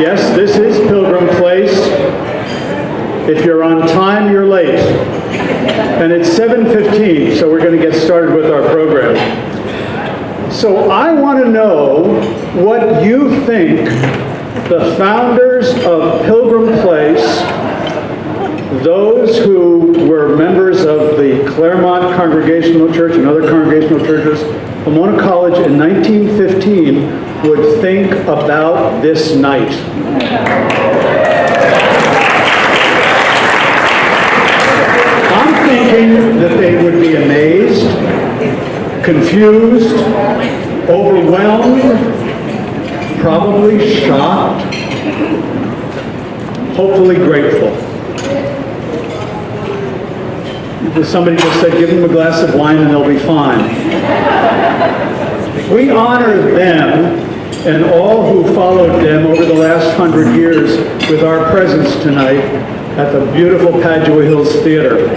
Yes, this is Pilgrim Place. If you're on time, you're late. And it's 7:15, so we're going to get started with our program. So I want to know what you think the founders of Pilgrim Place, those who were members of the Claremont Congregational Church and other congregational churches, Pomona College in 1915, would think about this night. I'm thinking that they would be amazed, confused, overwhelmed, probably shocked, hopefully grateful. Somebody just said, give them a glass of wine and they'll be fine. We honor them and all who followed them over the last 100 years with our presence tonight at the beautiful Padua Hills Theater.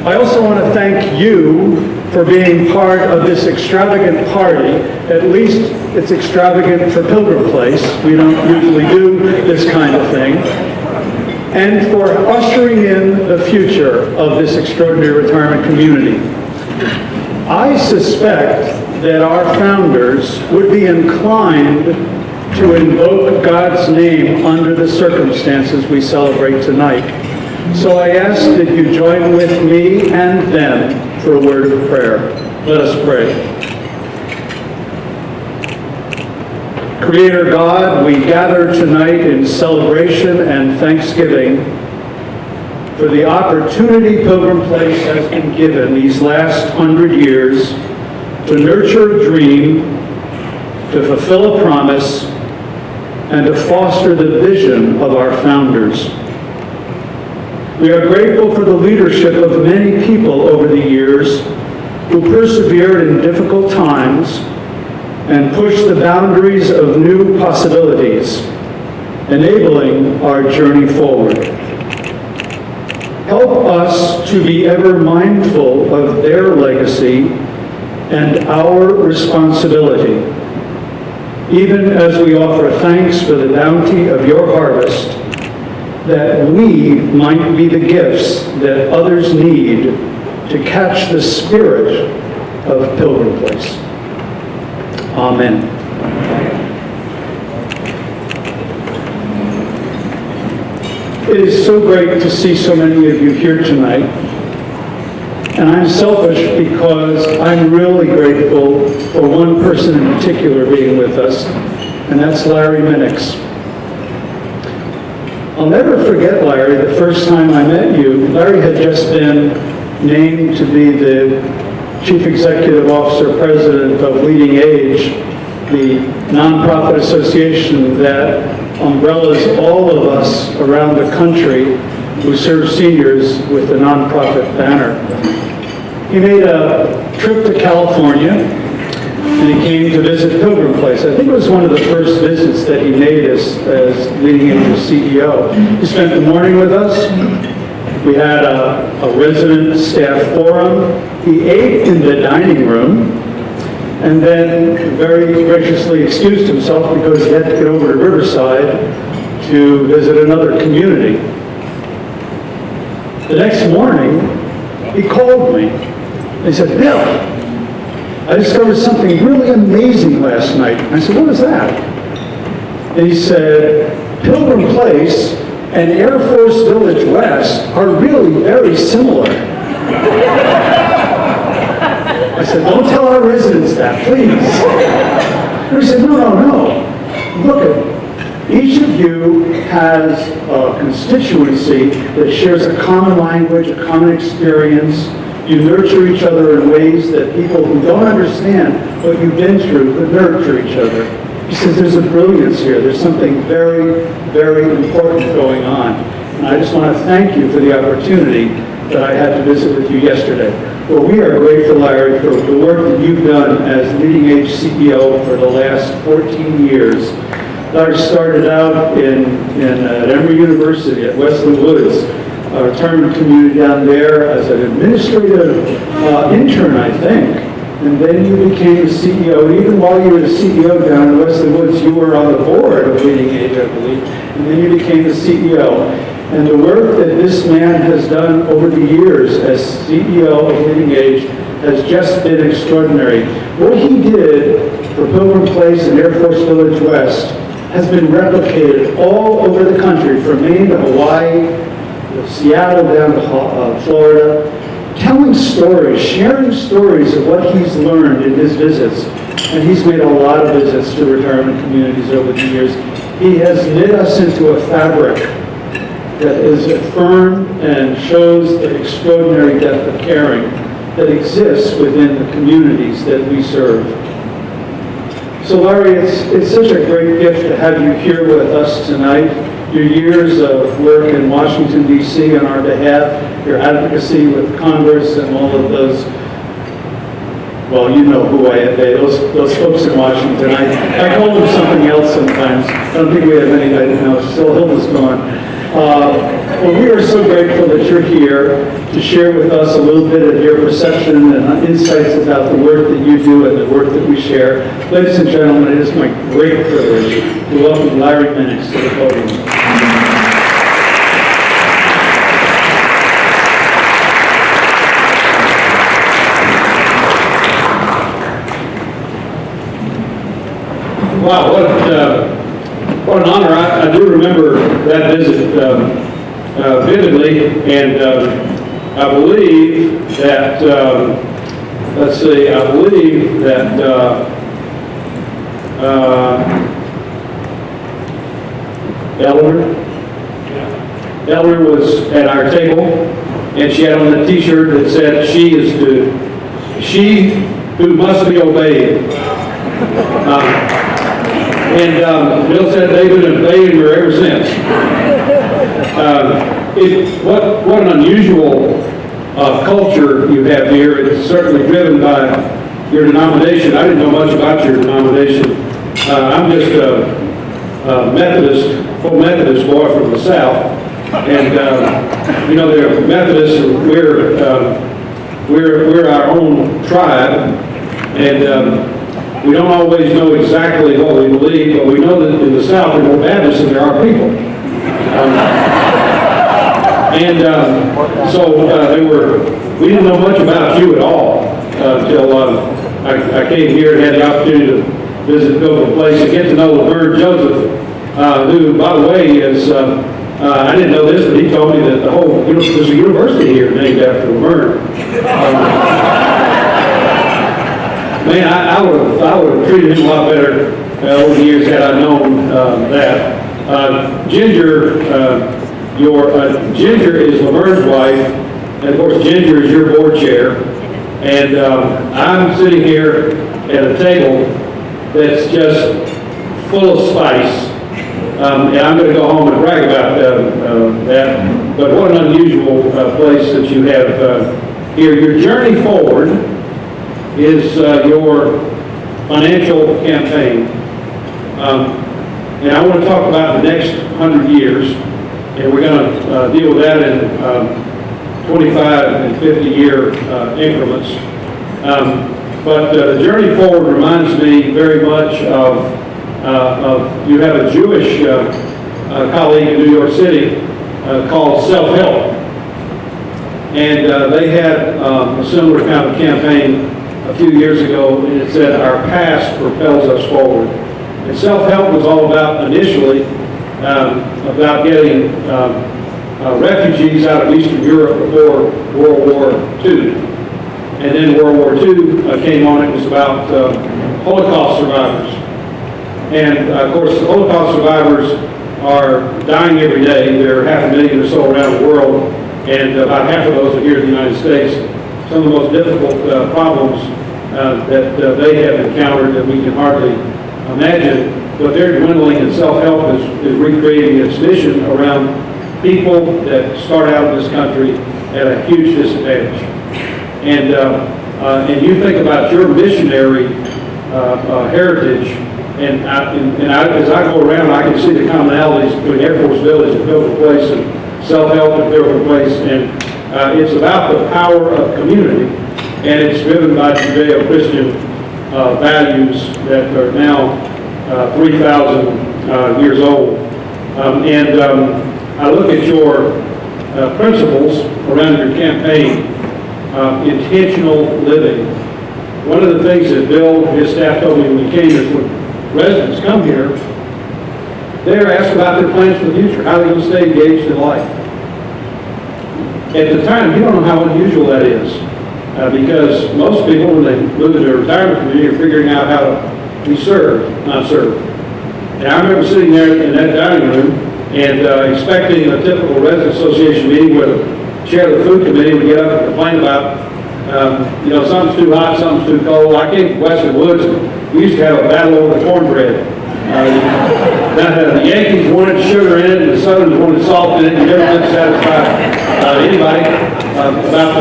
I also want to thank you for being part of this extravagant party. At least it's extravagant for Pilgrim Place. We don't usually do this kind of thing. And for ushering in the future of this extraordinary retirement community. I suspect that our founders would be inclined to invoke God's name under the circumstances we celebrate tonight. So I ask that you join with me and them for a word of prayer. Let us pray. Creator God, we gather tonight in celebration and thanksgiving for the opportunity Pilgrim Place has been given these last 100 years to nurture a dream, to fulfill a promise, and to foster the vision of our founders. We are grateful for the leadership of many people over the years who persevered in difficult times and pushed the boundaries of new possibilities, enabling our journey forward. Help us to be ever mindful of their legacy and our responsibility, even as we offer thanks for the bounty of your harvest, that we might be the gifts that others need to catch the spirit of Pilgrim Place. Amen. It is so great to see so many of you here tonight. And I'm selfish because I'm really grateful for one person in particular being with us, and that's Larry Minix. I'll never forget, Larry, the first time I met you. Larry had just been named to be the Chief Executive Officer President of Leading Age, the nonprofit association that umbrellas all of us around the country who serve seniors with the nonprofit banner. He made a trip to California, and he came to visit Pilgrim Place. I think it was one of the first visits that he made as Leading Age CEO. He spent the morning with us. We had a resident staff forum. He ate in the dining room, and then very graciously excused himself because he had to get over to Riverside to visit another community. The next morning, he called me. He said, Bill, I discovered something really amazing last night. I said, what was that? And he said, Pilgrim Place and Air Force Village West are really very similar. I said, don't tell our residents that, please. And he said, no. Look, each of you has a constituency that shares a common language, a common experience. You nurture each other in ways that people who don't understand what you've been through could nurture each other. He says there's a brilliance here. There's something very, very important going on. And I just want to thank you for the opportunity that I had to visit with you yesterday. Well, we are grateful, Larry, for the work that you've done as Leading Age CEO for the last 14 years. Larry started out at Emory University at Wesley Woods, a retirement community down there as an administrative intern, I think. and then you became the CEO. And even while you were the CEO down in Wesley Woods, you were on the board of Leading Age, I believe, and then you became the CEO. And the work that this man has done over the years as CEO of Leading Age has just been extraordinary. What he did for Pilgrim Place and Air Force Village West has been replicated all over the country, from Maine to Hawaii, Seattle down to Florida, telling stories, sharing stories of what he's learned in his visits. And he's made a lot of visits to retirement communities over the years. He has knit us into a fabric that is firm and shows the extraordinary depth of caring that exists within the communities that we serve. So Larry, it's such a great gift to have you here with us tonight. Your years of work in Washington, D.C. on our behalf, your advocacy with Congress and all of those, well, you know who I am, those folks in Washington. I call them something else sometimes. I don't think we have anybody now. Still, Hilda's gone. Well, we are so grateful that you're here to share with us a little bit of your perception and insights about the work that you do and the work that we share. Ladies and gentlemen, it is my great privilege to welcome Larry Minix to the podium. Wow, what an honor. I do remember that visit vividly, and I believe that, I believe that Eleanor was at our table, and she had on a t-shirt that said, she who must be obeyed. And Bill said they've been obeying her ever since. What an unusual culture you have here. It's certainly driven by your denomination. I didn't know much about your denomination. I'm just a Methodist, full Methodist boy from the South. And, you know, they're Methodists, we're our own tribe. And we don't always know exactly what we believe, but we know that in the South there are more Baptists than there are people. We didn't know much about you at all until I came here and had the opportunity to visit Pilgrim Place and get to know Laverne Joseph, who, by the way, is, I didn't know this, but he told me that there's a university here named after Laverne. Man, I would have treated him a lot better over the years had I known that. Ginger, Ginger is Laverne's wife, and of course Ginger is your board chair. And I'm sitting here at a table that's just full of spice. And I'm going to go home and brag about that. But what an unusual place that you have here. Your journey forward is your financial campaign. And I want to talk about the next 100 years, and we're going to deal with that in 25 and 50-year increments. But the journey forward reminds me very much of you have a Jewish colleague in New York City called Self-Help. And they had a similar kind of campaign a few years ago, and it said, "Our past propels us forward." And self-help was all about, initially, about getting refugees out of Eastern Europe before World War II. And then World War II came on. It was about Holocaust survivors. And, of course, the Holocaust survivors are dying every day. There are 500,000 or so around the world, and about half of those are here in the United States. Some of the most difficult problems that they have encountered that we can hardly imagine, but they're dwindling, and self-help is recreating its mission around people that start out in this country at a huge disadvantage. And you think about your missionary heritage, and as I go around, I can see the commonalities between Air Force Village and Pilgrim Place, and self-help and Pilgrim Place, and it's about the power of community. and it's driven by Judeo-Christian values that are now 3,000 years old. I look at your principles around your campaign, intentional living. One of the things that Bill and his staff told me when we came is when residents come here, they're asked about their plans for the future, how they're going to stay engaged in life. At the time, you don't know how unusual that is, because most people, when they move into a retirement community, are figuring out how to be served, not serve. And I remember sitting there in that dining room and expecting a typical resident association meeting where the chair of the food committee would get up and complain about, something's too hot, something's too cold. I came from Western Woods, and we used to have a battle over the cornbread. The Yankees wanted sugar in it, and the Southerners wanted salt in it, and never could satisfy anybody about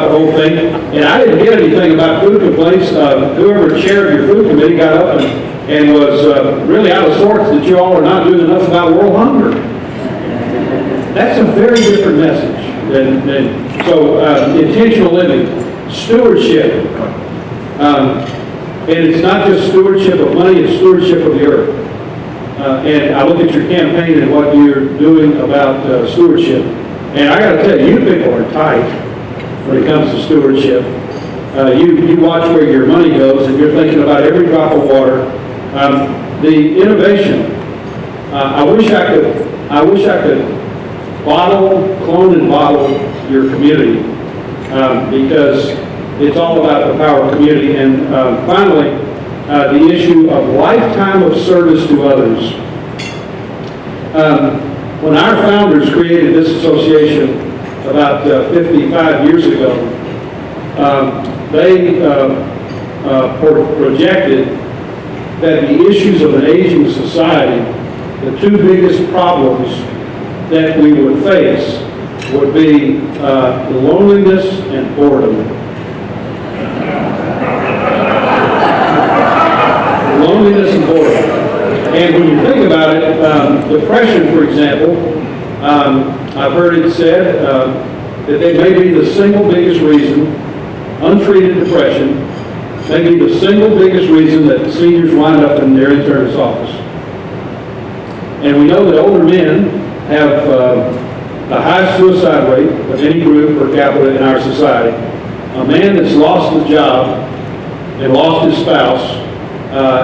the whole thing. And I didn't get anything about food complaints. Whoever chaired your food committee got up and was really out of sorts that you all are not doing enough about world hunger. That's a very different message. So intentional living, stewardship. And it's not just stewardship of money, it's stewardship of the earth. And I look at your campaign and what you're doing about stewardship. And I got to tell you, you people are tight when it comes to stewardship. You watch where your money goes, and you're thinking about every drop of water. The innovation. I wish I could clone and bottle your community, because it's all about the power of community. And finally, the issue of lifetime of service to others. When our founders created this association about 55 years ago, they projected that the issues of an aging society, the two biggest problems that we would face would be loneliness and boredom. Loneliness and boredom. And when you think about it, depression, for example, I've heard it said that they may be the single biggest reason, untreated depression, may be the single biggest reason that seniors wind up in their internist's office. And we know that older men have the highest suicide rate of any group per capita in our society. A man that's lost his job and lost his spouse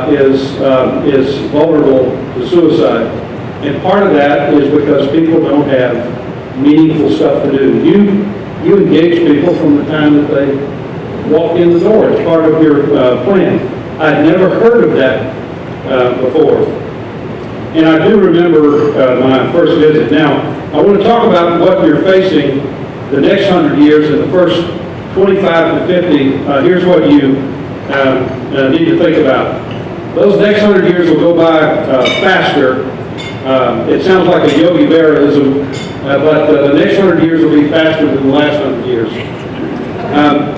is vulnerable to suicide. And part of that is because people don't have meaningful stuff to do. You engage people from the time that they walk in the door. It's part of your plan. I'd never heard of that before. And I do remember my first visit. Now, I want to talk about what you're facing the next 100 years and the first 25 to 50. Here's what you need to think about. Those next 100 years will go by faster. It sounds like a Yogi Berra-ism, but the next 100 years will be faster than the last 100 years.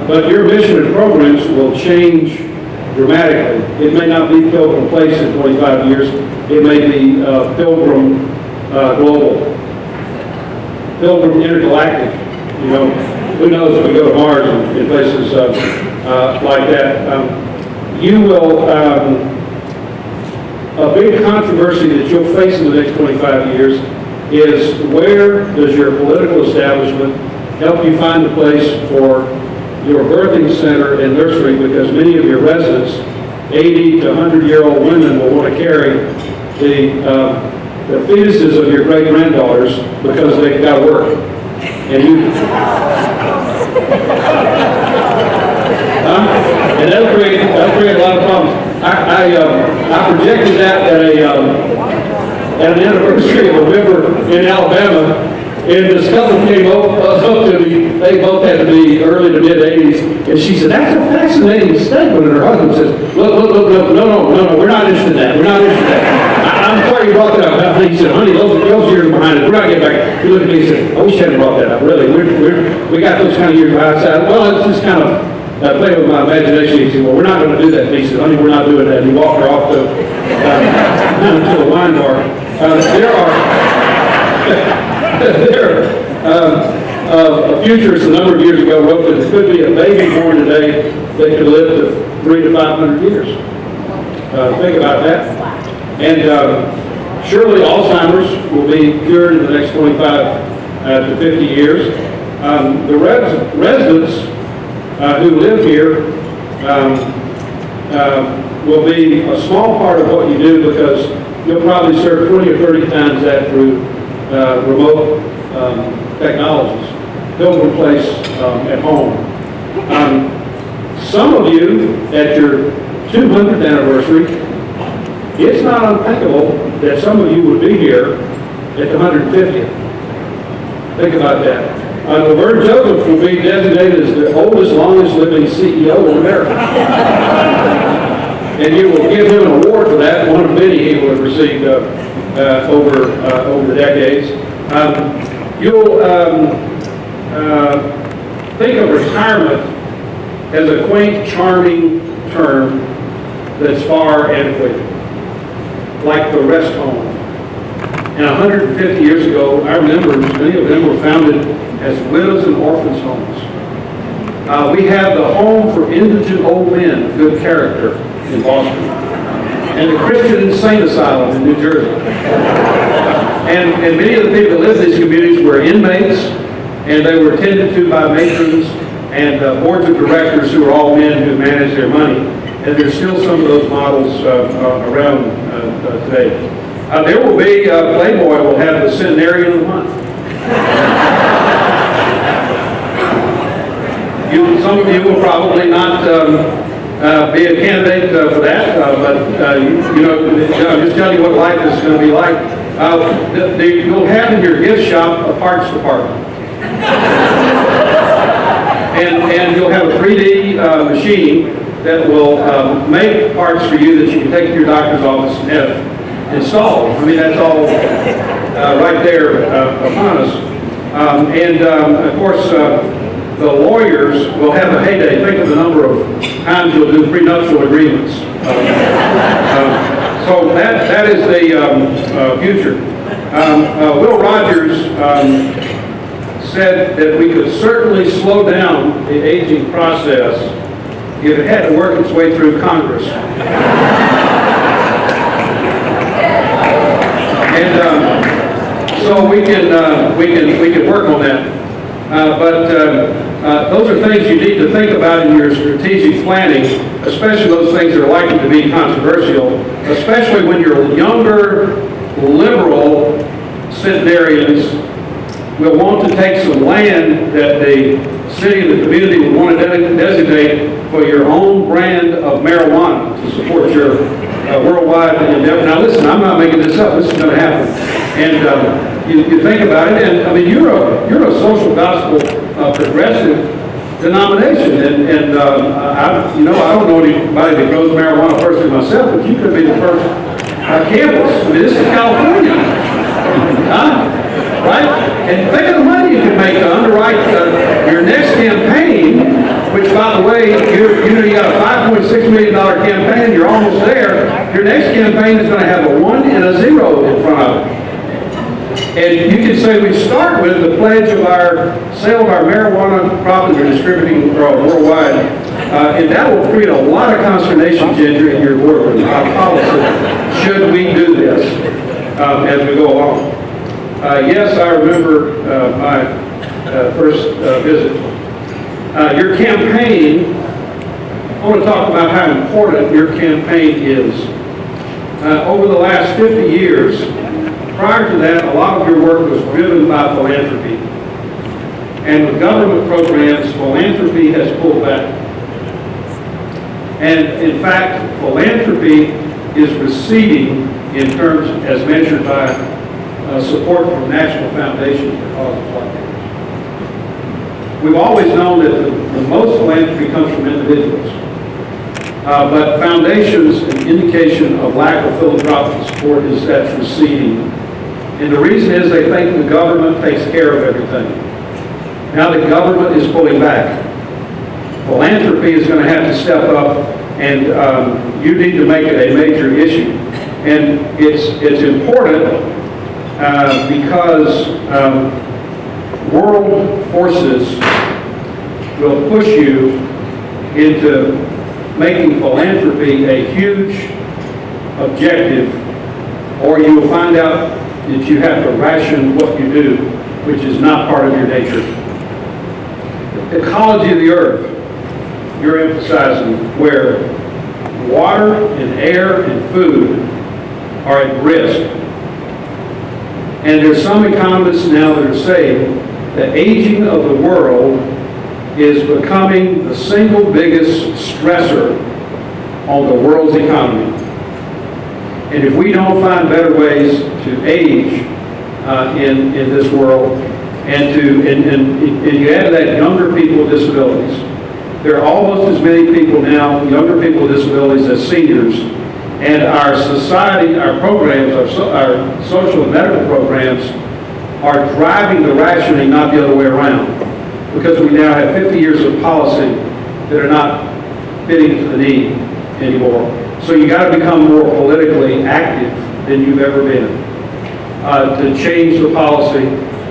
But your mission and programs will change dramatically. It may not be Pilgrim Place in 25 years. It may be Pilgrim Global, Pilgrim Intergalactic. Who knows if we go to Mars and places like that. You will, a big controversy that you'll face in the next 25 years is where does your political establishment help you find a place for your birthing center and nursery, because many of your residents, 80 to 100-year-old women, will want to carry the fetuses of your great-granddaughters because they've got to work. And and that'll create a lot of problems. I projected that at an anniversary of a member in Alabama, and this couple came up to me. They both had to be early to mid-80s, and she said, "That's a fascinating statement." And her husband says, "Look, no, we're not interested in that. We're not interested in that. I'm sorry you brought that up." He said, "Honey, those years behind us. We're not getting back." He looked at me and said, "I wish I hadn't brought that up. Really, we got those kind of years behind us." I said, "Well, it's just kind of play with my imagination." He said, "Well, we're not going to do that." He said, "Honey, we're not doing that." And he walked her off to the wine bar. a futurist a number of years ago wrote that there could be a baby born today that could live to 300 to 500 years. Think about that. And surely Alzheimer's will be cured in the next 25 to 50 years. The residents who live here will be a small part of what you do, because you'll probably serve 20 or 30 times that through remote technologies. Pilgrim place at home. Some of you, at your 200th anniversary, it's not unthinkable that some of you would be here at the 150th. Think about that. Laverne Joseph will be designated as the oldest, longest living CEO in America. And you will give him an award for that, one of many he will have received over the decades. You'll think of retirement as a quaint, charming term that's far antiquated, like the rest home. And 150 years ago, our members, many of them were founded as widows and orphans homes. We have the Home for Indigent Old Men of Good Character in Boston, and the Christian Insane Asylum in New Jersey. And many of the people that live in these communities were inmates, and they were tended to by matrons and boards of directors who are all men who manage their money. And there's still some of those models around today. There will be, Playboy will have the Centenarian of the Month. Some of you will probably not be a candidate for that, but I'm just telling you what life is going to be like. You'll have in your gift shop a parts department. And you'll have a 3D machine that will make parts for you that you can take to your doctor's office and have installed. I mean, that's all right there upon us. Of course, the lawyers will have a heyday. Think of the number of times you'll do prenuptial agreements. So that is the future. Will Rogers said that we could certainly slow down the aging process if it had to work its way through Congress. And so we can work on that. But those are things you need to think about in your strategic planning, especially those things that are likely to be controversial, especially when your younger, liberal centenarians will want to take some land that the city and the community would want to designate for your own brand of marijuana to support your worldwide endeavor. Now listen, I'm not making this up. This is going to happen. And you think about it, and I mean, you're a social gospel progressive denomination, and I don't know anybody that grows marijuana personally myself, but you could be the first campus. I mean, this is California, right? And think of the money you can make to underwrite your next campaign, which, by the way, you got a $5.6 million campaign. You're almost there. Your next campaign is going to have a 1 and a 0 in front of it. And you can say we start with the pledge of our sale of our marijuana profits we're distributing worldwide, and that will create a lot of consternation, Ginger, in your boardroom. Our policy, should we do this as we go along? Yes, I remember my first visit. Your campaign, I want to talk about how important your campaign is. Over the last 50 years, prior to that, a lot of your work was driven by philanthropy. And with government programs, philanthropy has pulled back. And in fact, philanthropy is receding in terms as measured by support from national foundations for causes like theirs. We've always known that the most philanthropy comes from individuals. But foundations, an indication of lack of philanthropic support is that's receding. And the reason is they think the government takes care of everything. Now the government is pulling back. Philanthropy is going to have to step up, and you need to make it a major issue. And it's important because world forces will push you into making philanthropy a huge objective, or you will find out that you have to ration what you do, which is not part of your nature. The ecology of the earth, you're emphasizing, where water and air and food are at risk. And there's some economists now that are saying the aging of the world is becoming the single biggest stressor on the world's economy. And if we don't find better ways to age in this world, and you add to that younger people with disabilities, there are almost as many people now, younger people with disabilities, as seniors. And our society, our programs, our social and medical programs are driving the rationing, not the other way around. Because we now have 50 years of policy that are not fitting to the need anymore. So you got to become more politically active than you've ever been to change the policy,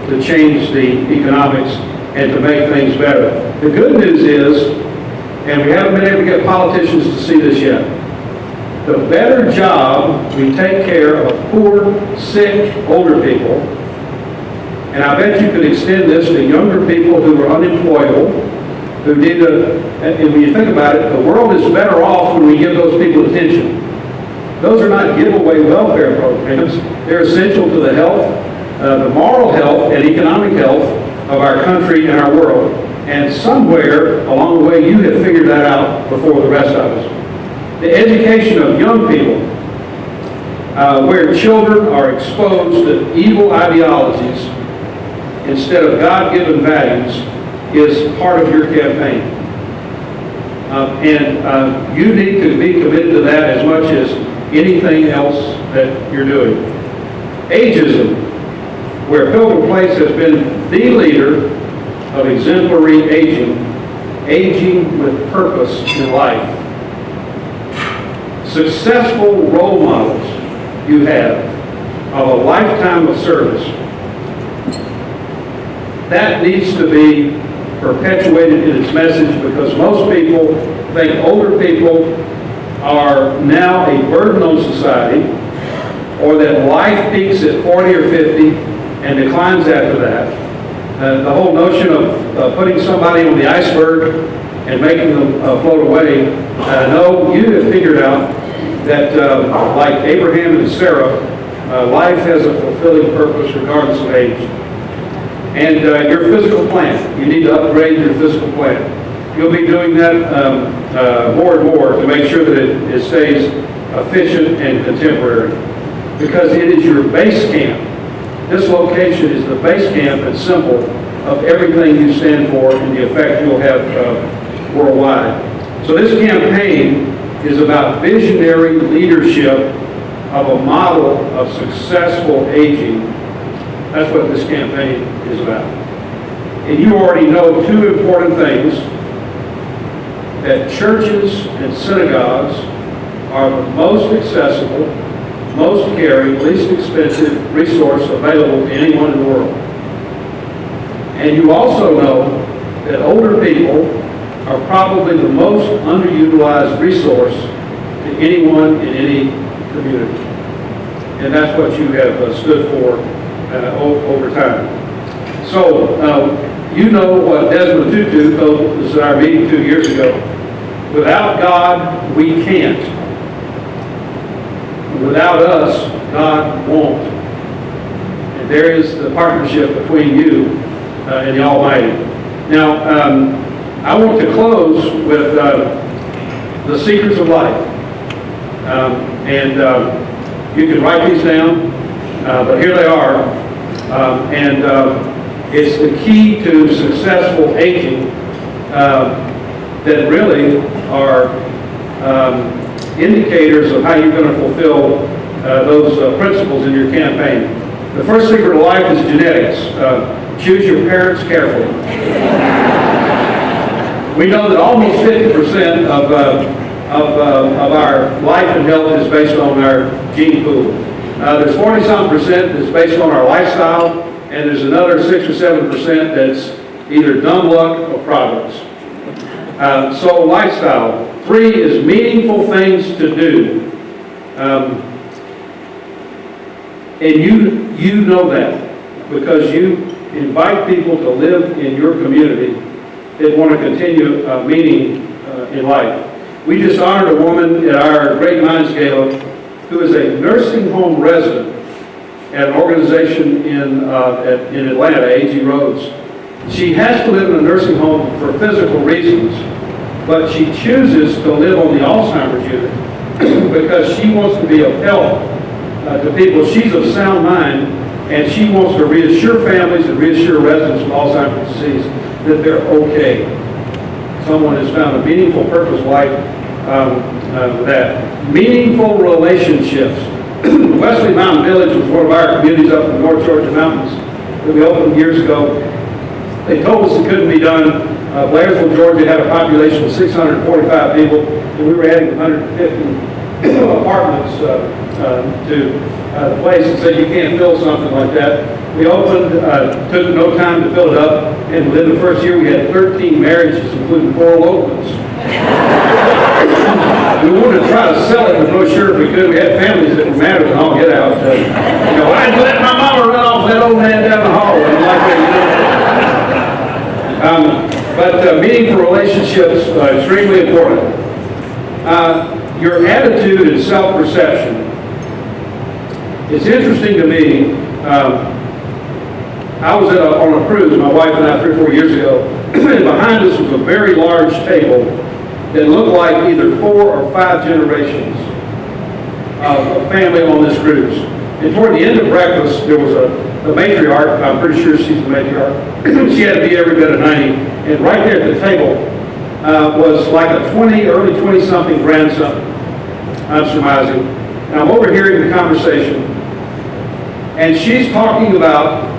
to change the economics, and to make things better. The good news is, and we haven't been able to get politicians to see this yet, the better job we take care of poor, sick, older people, and I bet you could extend this to younger people who are unemployable, who need to, and when you think about it, the world is better off when we give those people attention. Those are not giveaway welfare programs. They're essential to the health, the moral health and economic health of our country and our world. And somewhere along the way, you have figured that out before the rest of us. The education of young people, where children are exposed to evil ideologies instead of God-given values, is part of your campaign. And you need to be committed to that as much as anything else that you're doing. Ageism, where Pilgrim Place has been the leader of exemplary aging, aging with purpose in life. Successful role models you have of a lifetime of service. That needs to be perpetuated in its message, because most people think older people are now a burden on society, or that life peaks at 40 or 50 and declines after that. The whole notion of putting somebody on the iceberg and making them float away, no, you have figured out that like Abraham and Sarah, life has a fulfilling purpose regardless of age. And your physical plan, you need to upgrade your physical plan. You'll be doing that more and more to make sure that it stays efficient and contemporary, because it is your base camp. This location is the base camp and symbol of everything you stand for and the effect you'll have worldwide. So this campaign is about visionary leadership of a model of successful aging. That's what this campaign is about. And you already know two important things: that churches and synagogues are the most accessible, most caring, least expensive resource available to anyone in the world. And you also know that older people are probably the most underutilized resource to anyone in any community. And that's what you have stood for over time. So, you know what Desmond Tutu told us at our meeting 2 years ago: without God, we can't. Without us, God won't. And there is the partnership between you and the Almighty. Now, I want to close with the secrets of life. You can write these down, but here they are. It's the key to successful aging that really are indicators of how you're going to fulfill those principles in your campaign. The first secret of life is genetics. Choose your parents carefully. We know that almost 50% of our life and health is based on our gene pool. There's 40-some% that's based on our lifestyle, and there's another 6 or 7% that's either dumb luck or progress. So lifestyle. 3 is meaningful things to do. And you know that because you invite people to live in your community that want to continue meaning in life. We just honored a woman at our Great Minds Gala who is a nursing home resident at an organization in Atlanta, A.G. Rhodes. She has to live in a nursing home for physical reasons, but she chooses to live on the Alzheimer's unit because she wants to be of help to people. She's of sound mind, and she wants to reassure families and reassure residents with Alzheimer's disease that they're okay. Someone has found a meaningful purpose life with that. Meaningful relationships. Wesley Mountain Village was one of our communities up in the North Georgia mountains that we opened years ago. They told us it couldn't be done. Blairsville, Georgia had a population of 645 people, and we were adding 150 apartments to the place, and said you can't fill something like that. We opened, took no time to fill it up, and within the first year we had 13 marriages, including 4 elopements. We wanted to try to sell it in the brochure if we could. We had families that were madder than all get out. I'd let my mama run off that old man down the hall. But meaningful relationships are extremely important. Your attitude and self-perception. It's interesting to me. I was on a cruise, my wife and I, 3 or 4 years ago, and behind us was a very large table that looked like either 4 or 5 generations of family on this cruise. And toward the end of breakfast, there was a matriarch. I'm pretty sure she's the matriarch. She had to be every bit of 90. And right there at the table was like a early 20-something grandson, I'm surmising. And I'm overhearing the conversation. And she's talking about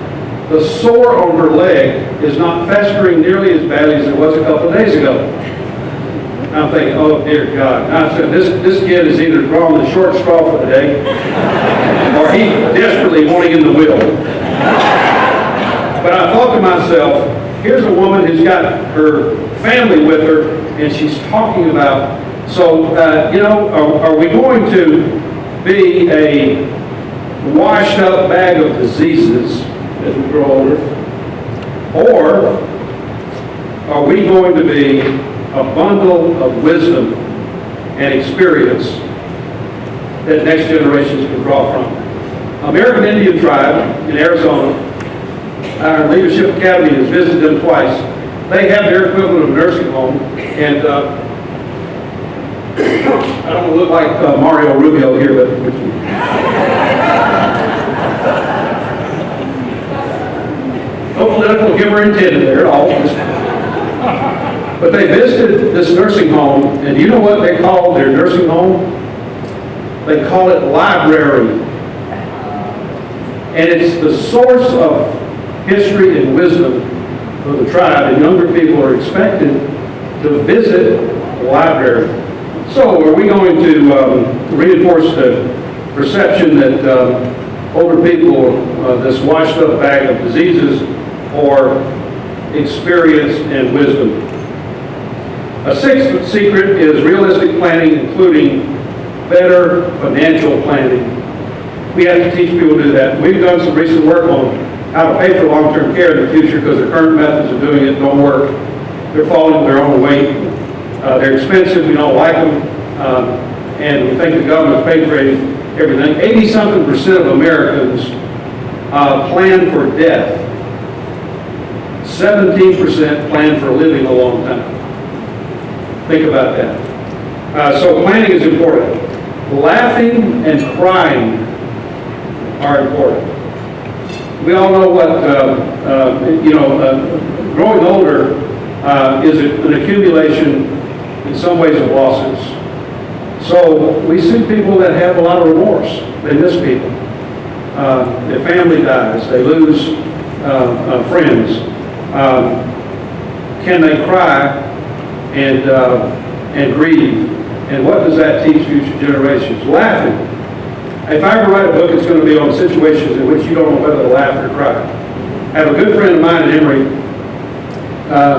the sore on her leg is not festering nearly as badly as it was a couple of days ago. I'm thinking, oh dear God. Now, I said, this kid is either drawing the short straw for the day, or he's desperately wanting in the wheel. But I thought to myself, here's a woman who's got her family with her, and she's talking about, so, are we going to be a washed up bag of diseases as we grow older? Or are we going to be a bundle of wisdom and experience that next generations can draw from? American Indian tribe in Arizona, our Leadership Academy has visited them twice. They have their equivalent of a nursing home, and I don't look like Mario Rubio here, but no political humor intended there at all. But they visited this nursing home, and you know what they call their nursing home? They call it library. And it's the source of history and wisdom for the tribe, and younger people are expected to visit the library. So are we going to reinforce the perception that older people, this washed up bag of diseases, or experience and wisdom? A 6th secret is realistic planning, including better financial planning. We have to teach people to do that. We've done some recent work on how to pay for long-term care in the future because the current methods of doing it don't work. They're falling their own weight. They're expensive. We don't like them. And we think the government's paid for everything. 80-something% of Americans plan for death. 17% plan for living a long time. Think about that. So planning is important. Laughing and crying are important. We all know what, growing older is an accumulation in some ways of losses. So we see people that have a lot of remorse. They miss people. Their family dies. They lose friends. Can they cry and grieve? And what does that teach future generations? Laughing. If I ever write a book, it's going to be on situations in which you don't know whether to laugh or cry. have a good friend of mine in Emory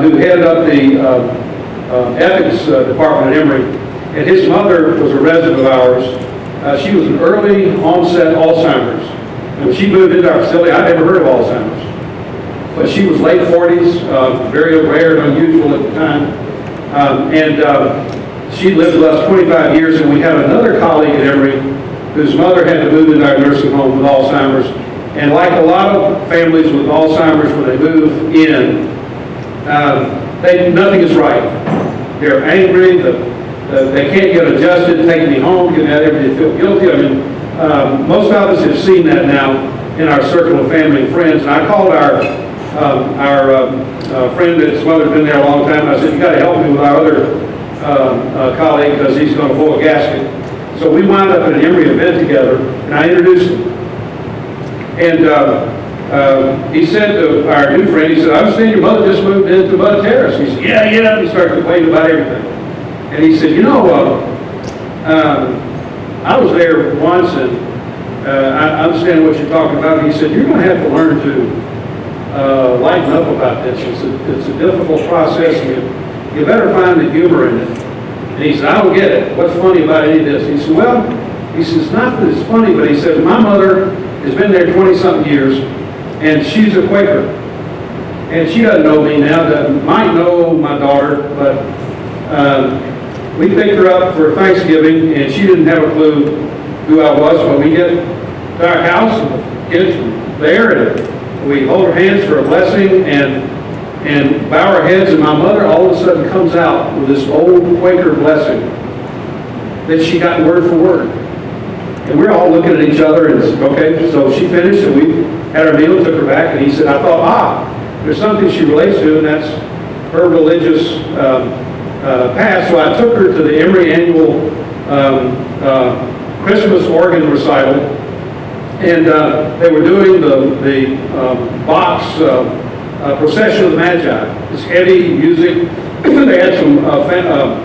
who headed up the ethics department at Emory, and his mother was a resident of ours. She was an early onset Alzheimer's. And when she moved into our facility, I'd never heard of Alzheimer's. But she was late 40s, very rare and unusual at the time. She lived with us 25 years, and we had another colleague at Emory whose mother had to move into our nursing home with Alzheimer's. And like a lot of families with Alzheimer's, when they move in, nothing is right. They're angry, they can't get adjusted, take me home, get out there, they feel guilty. I mean, most of us have seen that now in our circle of family and friends. And I called our friend that's mother's been there a long time. I said, you got to help me with our other colleague because he's going to pull a gasket. So we wound up at an Emory event together, and I introduced him. And he said to our new friend, he said, I understand your mother just moved into Bud Terrace. He said, yeah. And he started complaining about everything. And he said, I was there once, and I understand what you're talking about. And he said, you're going to have to learn to lighten up about this. It's a difficult process, and you better find the humor in it. And he said, I don't get it. What's funny about any of this? He said, well, it's not that it's funny, but he said, my mother has been there 20-something years, and she's a Quaker. And she doesn't know me now, might know my daughter, but we picked her up for Thanksgiving, and she didn't have a clue who I was, but we get to our house, and the kids were there, and we hold her hands for a blessing, and bow our heads, and my mother all of a sudden comes out with this old Quaker blessing that she got word for word. And we're all looking at each other, and okay, so she finished, and we had our meal, took her back, and he said, I thought, there's something she relates to, and that's her religious past. So I took her to the Emory annual Christmas organ recital, and they were doing the box procession of the Magi. It's heavy music. They had some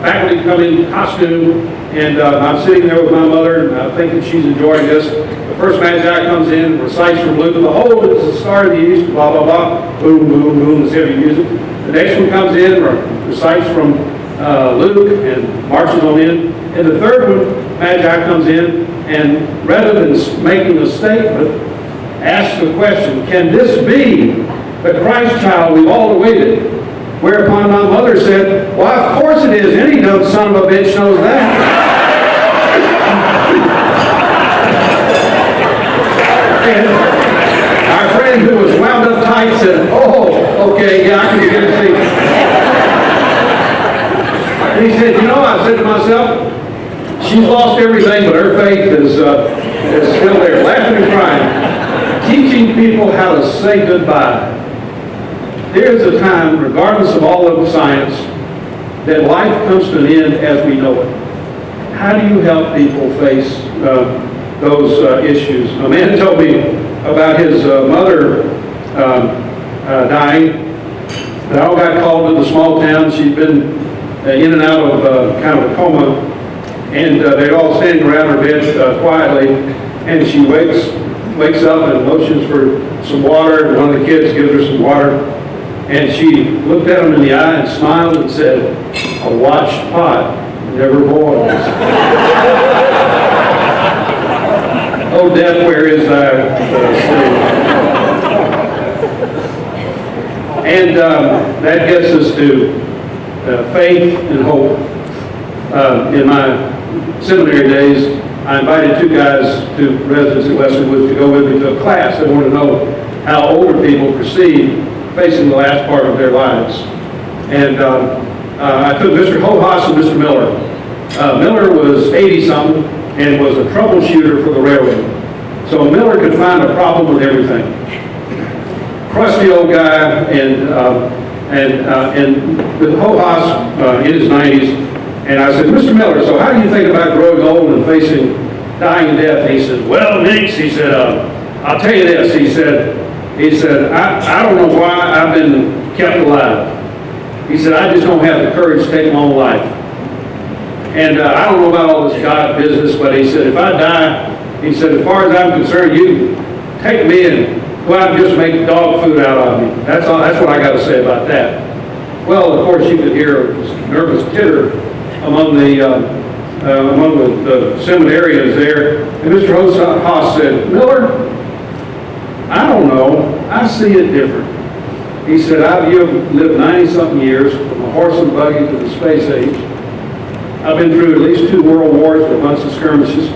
faculty come in costume, and I'm sitting there with my mother, and I think that she's enjoying this. The first Magi comes in, recites from Luke, behold, it is the star of the east, blah, blah, blah, boom, boom, boom, this heavy music. The next one comes in, recites from Luke, and marches on in. And the third one, Magi comes in, and rather than making a statement, asks the question, can this be the Christ child we've all awaited? Whereupon my mother said, well, of course it is. Any dumb son of a bitch knows that. And our friend who was wound up tight said, oh, okay, yeah, I can begin to see. And he said, I said to myself, she's lost everything, but her faith is still there, laughing and crying, teaching people how to say goodbye. There's a time, regardless of all of science, that life comes to an end as we know it. How do you help people face those issues? A man told me about his mother dying. They all got called to the small town. She'd been in and out of kind of a coma, and they're all standing around her bed quietly, and she wakes up and motions for some water, and one of the kids gives her some water. And she looked at him in the eye and smiled and said, a watched pot never boils. Oh, death, where is thy sting? And that gets us to faith and hope. In my seminary days, I invited two guys to residence at Westwood to go with me to a class. They wanted to know how older people perceive facing the last part of their lives. And I took Mr. Hohaas and Mr. Miller. Miller was 80-something and was a troubleshooter for the railroad. So Miller could find a problem with everything. Crusty old guy, and with Hohaas in his 90s, and I said, Mr. Miller, so how do you think about growing old and facing dying and death? And he said, well, Minix, he said, I'll tell you this, he said, I don't know why I've been kept alive. He said, I just don't have the courage to take my own life. And I don't know about all this God business, but he said, if I die, he said, as far as I'm concerned, you take me and go out and just make dog food out of me. That's all. That's what I got to say about that. Well, of course, you could hear a nervous titter among the seminarians there. And Mr. Haas said, Miller, I don't know. I see it different. He said, you've lived 90-something years, from a horse and buggy to the space age. I've been through at least 2 world wars with a bunch of skirmishes.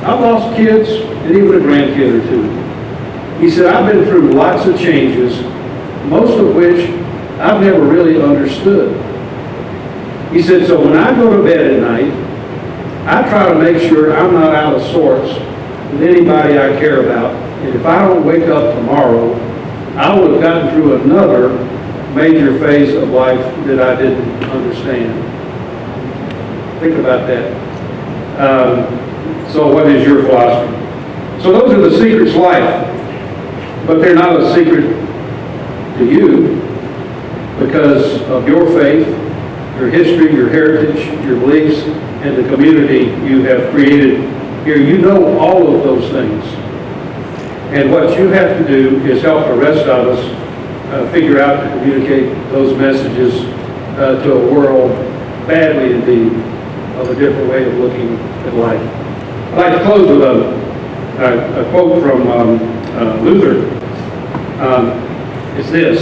I've lost kids and even a grandkid or 2. He said, I've been through lots of changes, most of which I've never really understood. He said, so when I go to bed at night, I try to make sure I'm not out of sorts with anybody I care about. And if I don't wake up tomorrow, I would have gotten through another major phase of life that I didn't understand. Think about that. So what is your philosophy? So those are the secrets of life, but they're not a secret to you because of your faith, your history, your heritage, your beliefs, and the community you have created here. You know all of those things. And what you have to do is help the rest of us figure out to communicate those messages to a world badly in need of a different way of looking at life. I'd like to close with a quote from Luther. It's this: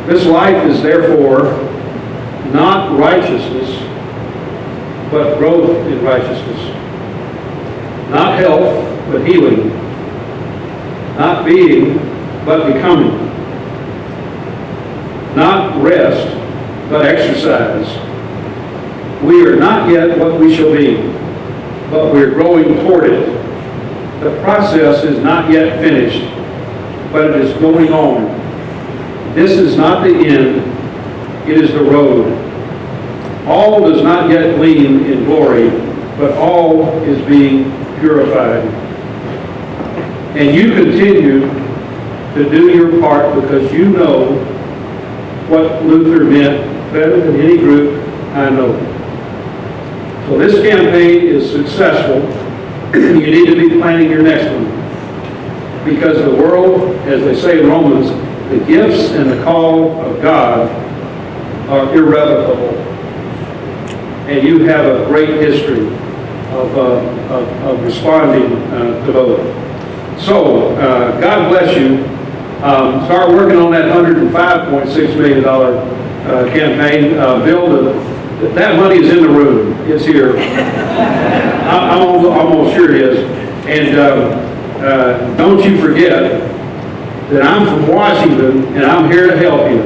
this life is therefore not righteousness, but growth in righteousness. Not health, but healing. Not being, but becoming. Not rest, but exercise. We are not yet what we shall be, but we're growing toward it. The process is not yet finished, but it is going on. This is not the end, it is the road. All does not yet gleam in glory, but all is being purified. And you continue to do your part because you know what Luther meant better than any group I know. So this campaign is successful. You need to be planning your next one. Because the world, as they say in Romans, the gifts and the call of God are irrevocable. And you have a great history of responding to both. So, God bless you. Start working on that $105.6 million campaign. Bill, that money is in the room. It's here. I'm almost sure it is. And don't you forget that I'm from Washington and I'm here to help you.